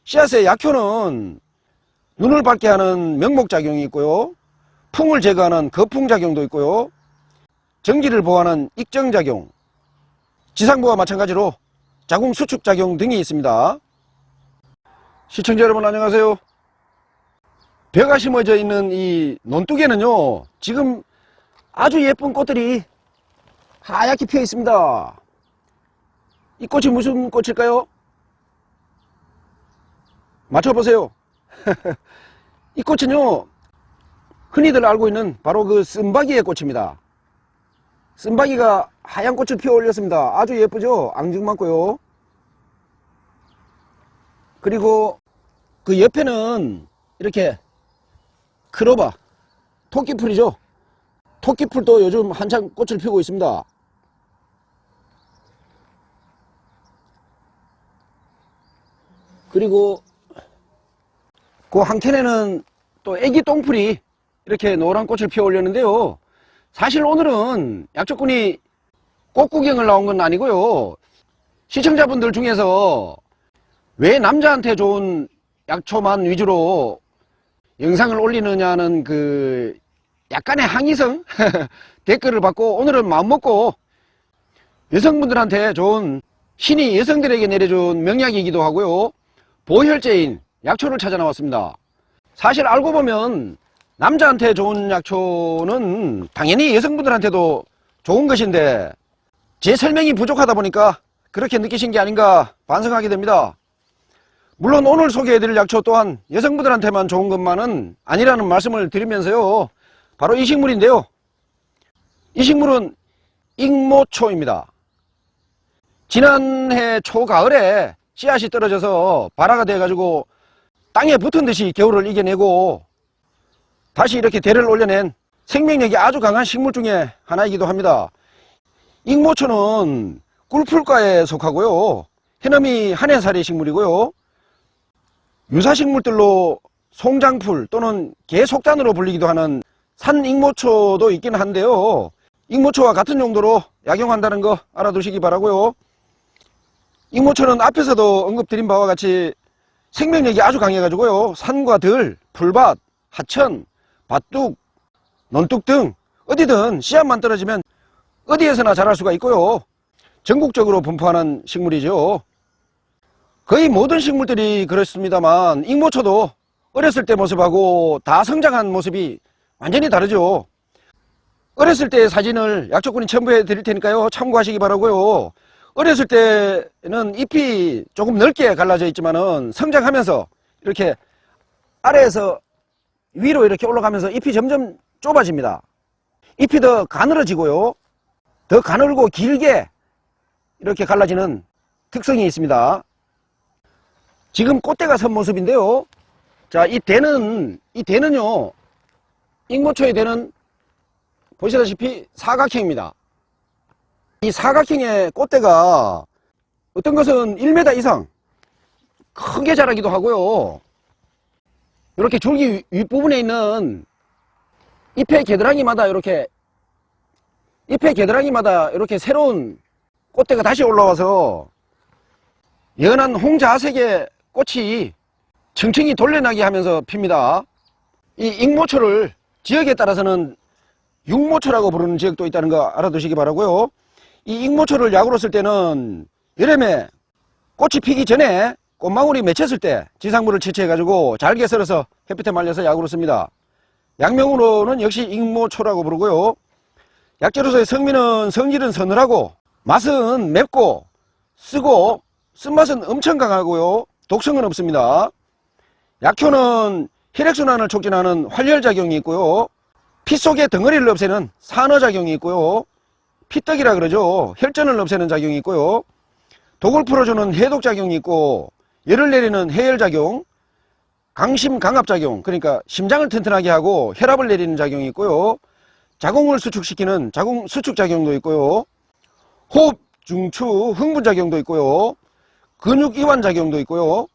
씨앗의 약효는 눈을 밝게 하는 명목작용이 있고요. 풍을 제거하는 거풍작용도 있고요. 전기를 보호하는 익정작용, 지상부와 마찬가지로 자궁수축작용 등이 있습니다. 시청자 여러분 안녕하세요. 벼가 심어져 있는 이 논둑에는요, 지금 아주 예쁜 꽃들이 하얗게 피어 있습니다. 이 꽃이 무슨 꽃일까요? 맞춰보세요. 이 꽃은요, 흔히들 알고 있는 바로 그 쓴바귀의 꽃입니다. 쓴바귀가 하얀 꽃을 피워 올렸습니다. 아주 예쁘죠? 앙증맞고요. 그리고 그 옆에는 이렇게 크로바, 토끼풀이죠. 토끼풀도 요즘 한창 꽃을 피우고 있습니다. 그리고 그 한켠에는 또 애기 똥풀이 이렇게 노란 꽃을 피워 올렸는데요. 사실 오늘은 약초꾼이 꽃 구경을 나온 건 아니고요. 시청자분들 중에서 왜 남자한테 좋은 약초만 위주로 영상을 올리느냐는 그 약간의 항의성 댓글을 받고 오늘은 마음먹고 여성분들한테 좋은 신이 여성들에게 내려준 명약이기도 하고요. 보혈제인 약초를 찾아 나왔습니다. 사실 알고 보면 남자한테 좋은 약초는 당연히 여성분들한테도 좋은 것인데 제 설명이 부족하다 보니까 그렇게 느끼신 게 아닌가 반성하게 됩니다. 물론 오늘 소개해드릴 약초 또한 여성분들한테만 좋은 것만은 아니라는 말씀을 드리면서요, 바로 이 식물인데요. 이 식물은 익모초입니다. 지난해 초가을에 씨앗이 떨어져서 발화가 돼가지고 땅에 붙은 듯이 겨울을 이겨내고 다시 이렇게 대를 올려낸 생명력이 아주 강한 식물 중에 하나이기도 합니다. 익모초는 꿀풀과에 속하고요. 해넘이 한해살의 식물이고요. 유사식물들로 송장풀 또는 개속단으로 불리기도 하는 산익모초도 있긴 한데요. 익모초와 같은 용도로 약용한다는 거 알아두시기 바라고요. 익모초는 앞에서도 언급드린 바와 같이 생명력이 아주 강해가지고요. 산과 들, 풀밭, 하천, 밭둑, 논둑 등 어디든 씨앗만 떨어지면 어디에서나 자랄 수가 있고요. 전국적으로 분포하는 식물이죠. 거의 모든 식물들이 그렇습니다만 익모초도 어렸을 때 모습하고 다 성장한 모습이 완전히 다르죠. 어렸을 때의 사진을 약초꾼이 첨부해 드릴 테니까요, 참고하시기 바라고요. 어렸을 때는 잎이 조금 넓게 갈라져 있지만은 성장하면서 이렇게 아래에서 위로 이렇게 올라가면서 잎이 점점 좁아집니다. 잎이 더 가늘어지고요, 더 가늘고 길게 이렇게 갈라지는 특성이 있습니다. 지금 꽃대가 선 모습인데요. 자, 이 대는요, 익모초의 대는 보시다시피 사각형입니다. 이 사각형의 꽃대가 어떤 것은 1m 이상 크게 자라기도 하고요. 이렇게 줄기 윗부분에 있는 잎의 겨드랑이마다 이렇게 새로운 꽃대가 다시 올라와서 연한 홍자색의 꽃이 층층이 돌려나게 하면서 핍니다. 이 익모초를 지역에 따라서는 육모초라고 부르는 지역도 있다는 거 알아두시기 바라고요. 이 익모초를 약으로 쓸 때는 여름에 꽃이 피기 전에 꽃망울이 맺혔을 때 지상물을 채취해 가지고 잘게 썰어서 햇빛에 말려서 약으로 씁니다. 약명으로는 역시 익모초라고 부르고요. 약재로서의 성질은 서늘하고 맛은 맵고 쓰고 쓴맛은 엄청 강하고요. 독성은 없습니다. 약효는 혈액순환을 촉진하는 활혈작용이 있고요. 피 속의 덩어리를 없애는 산화작용이 있고요. 피떡이라 그러죠. 혈전을 없애는 작용이 있고요. 독을 풀어주는 해독작용이 있고, 열을 내리는 해열작용, 강심강압작용, 그러니까 심장을 튼튼하게 하고 혈압을 내리는 작용이 있고요. 자궁을 수축시키는 자궁수축작용도 있고요. 호흡 중추 흥분작용도 있고요. 근육이완작용도 있고요.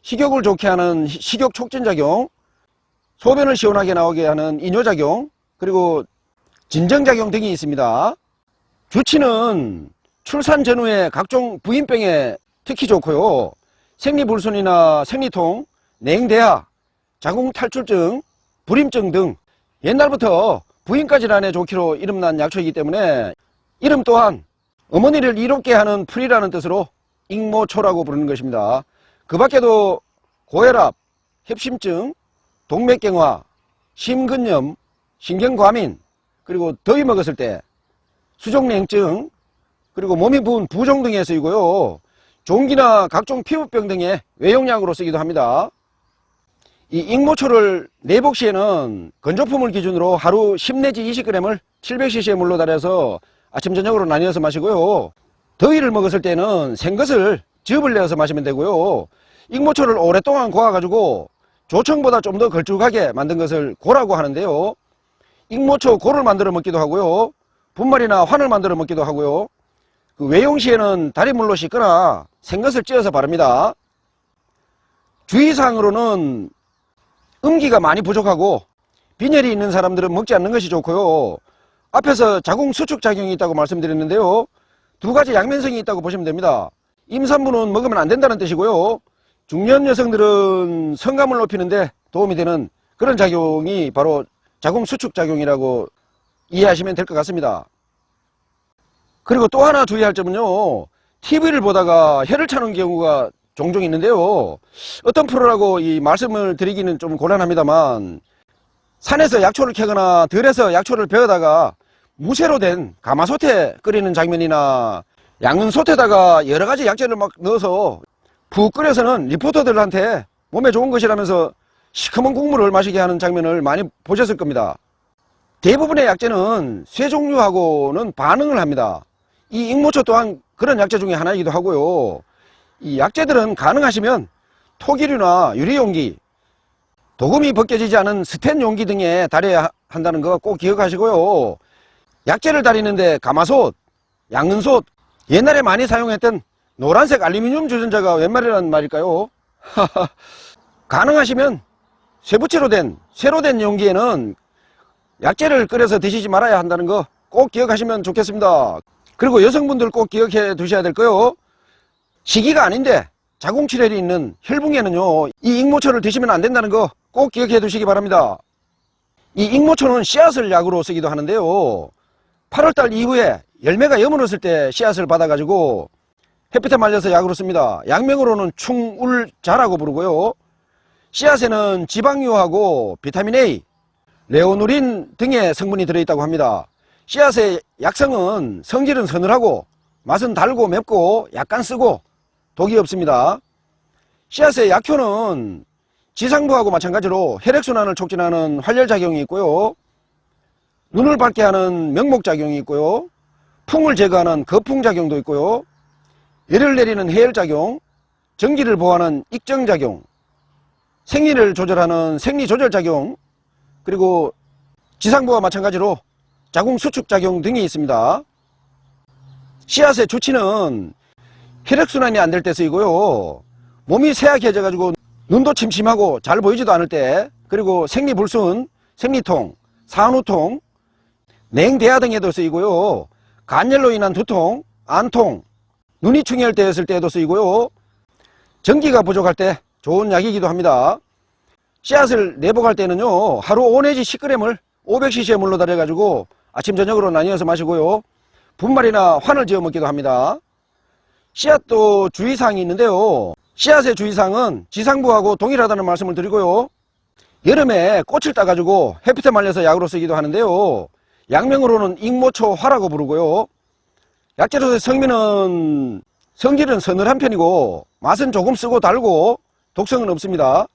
식욕을 좋게 하는 식욕촉진작용, 소변을 시원하게 나오게 하는 이뇨작용, 그리고 진정작용 등이 있습니다. 주치는 출산 전후에 각종 부인병에 특히 좋고요. 생리불순이나 생리통, 냉대하, 자궁탈출증, 불임증 등 옛날부터 부인까지란에 좋기로 이름난 약초이기 때문에 이름 또한 어머니를 이롭게 하는 풀이라는 뜻으로 익모초라고 부르는 것입니다. 그 밖에도 고혈압, 협심증, 동맥경화, 심근염, 신경과민, 그리고 더위 먹었을 때 수족냉증, 그리고 몸이 부은 부종 등에 쓰이고요. 종기나 각종 피부병 등의 외용약으로 쓰기도 합니다. 이 익모초를 내복 시에는 건조품을 기준으로 하루 10 내지 20g을 700cc의 물로 달여서 아침 저녁으로 나뉘어서 마시고요. 더위를 먹었을 때는 생것을 즙을 내어서 마시면 되고요. 익모초를 오랫동안 고아가지고 조청보다 좀 더 걸쭉하게 만든 것을 고라고 하는데요. 익모초 고를 만들어 먹기도 하고요. 분말이나 환을 만들어 먹기도 하고요. 그 외용 시에는 다리물로 씻거나 생것을 찧어서 바릅니다. 주의사항으로는 음기가 많이 부족하고 빈혈이 있는 사람들은 먹지 않는 것이 좋고요. 앞에서 자궁 수축 작용이 있다고 말씀드렸는데요. 두 가지 양면성이 있다고 보시면 됩니다. 임산부는 먹으면 안 된다는 뜻이고요. 중년 여성들은 성감을 높이는데 도움이 되는 그런 작용이 바로 자궁 수축 작용이라고 이해하시면 될 것 같습니다. 그리고 또 하나 주의할 점은요. TV를 보다가 혀를 차는 경우가 종종 있는데요. 어떤 프로라고 이 말씀을 드리기는 좀 곤란합니다만 산에서 약초를 캐거나 들에서 약초를 베어다가 무쇠로 된 가마솥에 끓이는 장면이나 양은솥에다가 여러가지 약재를 막 넣어서 푹 끓여서는 리포터들한테 몸에 좋은 것이라면서 시커먼 국물을 마시게 하는 장면을 많이 보셨을 겁니다. 대부분의 약재는 쇠 종류하고는 반응을 합니다. 이 익모초 또한 그런 약재 중에 하나이기도 하고요. 이 약재들은 가능하시면 토기류나 유리용기, 도금이 벗겨지지 않은 스텐 용기 등에 달여야 한다는 거 꼭 기억하시고요. 약재를 달이는데 가마솥, 양은솥, 옛날에 많이 사용했던 노란색 알루미늄 주전자가 웬 말이란 말일까요? 가능하시면 쇠로 된 용기에는 약재를 끓여서 드시지 말아야 한다는 거 꼭 기억하시면 좋겠습니다. 그리고 여성분들 꼭 기억해 두셔야 될 거요. 시기가 아닌데 자궁출혈이 있는 혈붕에는요, 이 익모초를 드시면 안 된다는 거 꼭 기억해 두시기 바랍니다. 이 익모초는 씨앗을 약으로 쓰기도 하는데요. 8월달 이후에 열매가 여물었을 때 씨앗을 받아가지고 햇빛에 말려서 약으로 씁니다. 약명으로는 충울자라고 부르고요. 씨앗에는 지방유하고 비타민 A, 레오누린 등의 성분이 들어있다고 합니다. 씨앗의 약성은 성질은 서늘하고 맛은 달고 맵고 약간 쓰고 독이 없습니다. 씨앗의 약효는 지상부하고 마찬가지로 혈액순환을 촉진하는 활혈작용이 있고요. 눈을 밝게 하는 명목작용이 있고요. 풍을 제거하는 거풍작용도 있고요. 열을 내리는 해열작용, 전기를 보호하는 익정작용, 생리를 조절하는 생리조절작용, 그리고 지상부와 마찬가지로 자궁수축작용 등이 있습니다. 씨앗의 주치는 혈액순환이 안 될 때 쓰이고요. 몸이 쇠약해져 가지고 눈도 침침하고 잘 보이지도 않을 때, 그리고 생리불순, 생리통, 산후통, 냉대하 등에도 쓰이고요. 간열로 인한 두통, 안통, 눈이 충혈되었을 때에도 쓰이고요. 전기가 부족할 때 좋은 약이기도 합니다. 씨앗을 내복할 때는요, 하루 5 내지 10g을 500cc의 물로 달여 가지고 아침 저녁으로 나뉘어서 마시고요. 분말이나 환을 지어 먹기도 합니다. 씨앗도 주의사항이 있는데요. 씨앗의 주의사항은 지상부하고 동일하다는 말씀을 드리고요. 여름에 꽃을 따가지고 햇빛에 말려서 약으로 쓰기도 하는데요. 약명으로는 익모초화라고 부르고요. 약재로서의 성질은 서늘한 편이고 맛은 조금 쓰고 달고 독성은 없습니다.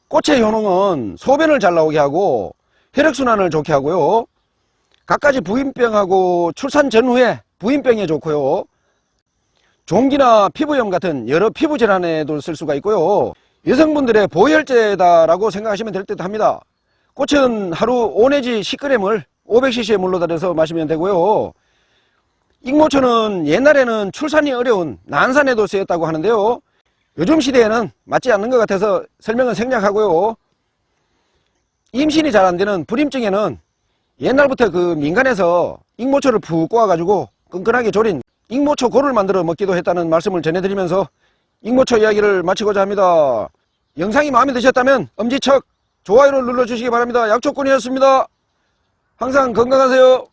꽃의 효능은 소변을 잘 나오게 하고 혈액순환을 좋게 하고요. 갖가지 부인병하고 출산 전후에 부인병에 좋고요. 종기나 피부염 같은 여러 피부 질환에도 쓸 수가 있고요. 여성분들의 보혈제다라고 생각하시면 될 듯 합니다. 꽃은 하루 5 내지 10g을 500cc의 물로 달여서 마시면 되고요. 익모초는 옛날에는 출산이 어려운 난산에도 쓰였다고 하는데요. 요즘 시대에는 맞지 않는 것 같아서 설명은 생략하고요. 임신이 잘 안 되는 불임증에는 옛날부터 그 민간에서 익모초를 푹 꼬아가지고 끈끈하게 졸인 익모초 고를 만들어 먹기도 했다는 말씀을 전해드리면서 익모초 이야기를 마치고자 합니다. 영상이 마음에 드셨다면 엄지척 좋아요를 눌러주시기 바랍니다. 약초꾼이었습니다. 항상 건강하세요.